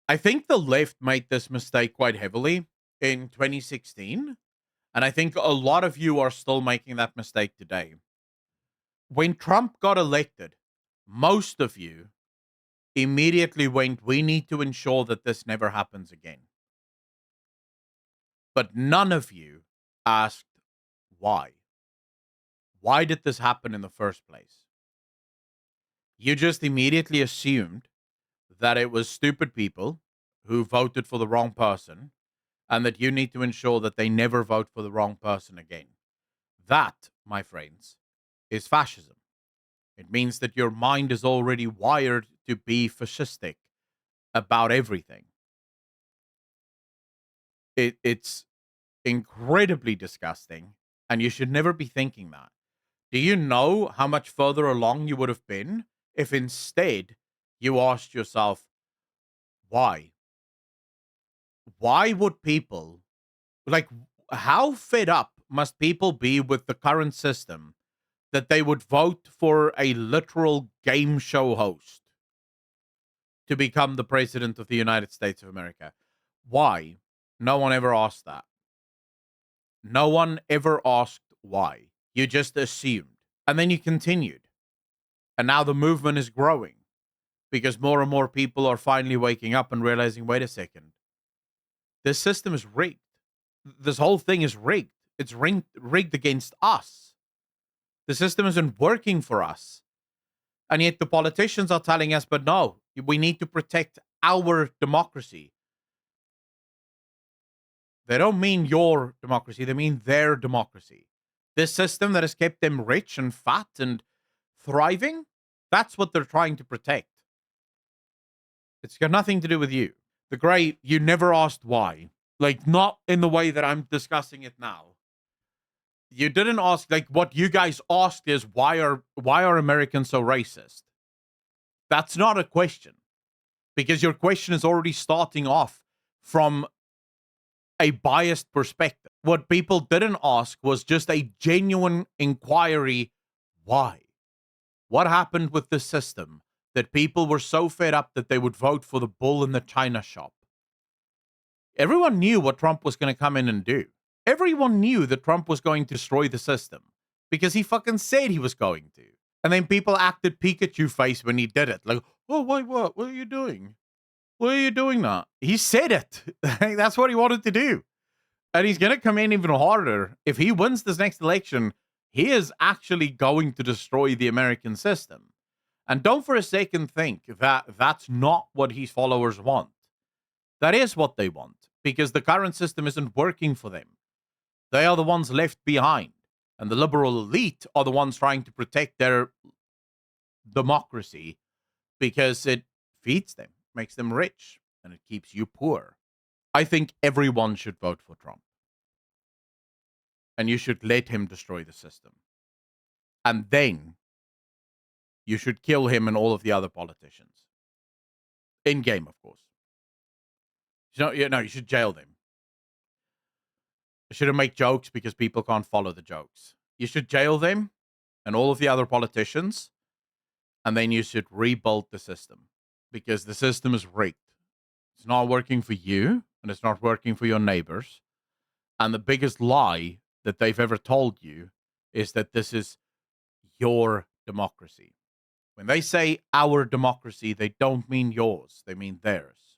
I think the left made this mistake quite heavily in 2016. And I think a lot of you are still making that mistake today. When Trump got elected, most of you immediately went, we need to ensure that this never happens again. But none of you asked why. Why did this happen in the first place? You just immediately assumed that it was stupid people who voted for the wrong person and that you need to ensure that they never vote for the wrong person again. That, my friends, is fascism. It means that your mind is already wired to be fascistic about everything. It's incredibly disgusting, and you should never be thinking that. Do you know how much further along you would have been if instead you asked yourself, why? Why would people, like, how fed up must people be with the current system that they would vote for a literal game show host to become the president of the United States of America? Why? No one ever asked that. No one ever asked why. You just assumed. And then you continued. And now the movement is growing because more and more people are finally waking up and realizing, wait a second, this system is rigged. This whole thing is rigged. It's rigged against us. The system isn't working for us. And yet the politicians are telling us, but no, we need to protect our democracy. They don't mean your democracy, they mean their democracy. This system that has kept them rich and fat and thriving, that's what they're trying to protect. It's got nothing to do with you. The great, you never asked why. Like, not in the way that I'm discussing it now. You didn't ask, like, what you guys asked is why are Americans so racist? That's not a question. Because your question is already starting off from a biased perspective. What people didn't ask was just a genuine inquiry. Why? What happened with the system that people were so fed up that they would vote for the bull in the china shop? Everyone knew what Trump was going to come in and do. Everyone knew that Trump was going to destroy the system because he fucking said he was going to. And then people acted Pikachu face when he did it. Like, oh, wait, what? What are you doing? Why are you doing that? He said it. That's what he wanted to do. And he's going to come in even harder. If he wins this next election, he is actually going to destroy the American system. And don't for a second think that that's not what his followers want. That is what they want because the current system isn't working for them. They are the ones left behind. And the liberal elite are the ones trying to protect their democracy because it feeds them, makes them rich, and it keeps you poor. I think everyone should vote for Trump. And you should let him destroy the system. And then you should kill him and all of the other politicians. In game, of course. You should jail them. You shouldn't make jokes because people can't follow the jokes. You should jail them and all of the other politicians. And then you should rebuild the system because the system is rigged. It's not working for you and it's not working for your neighbors. And the biggest lie that they've ever told you is that this is your democracy. When they say our democracy, they don't mean yours, they mean theirs.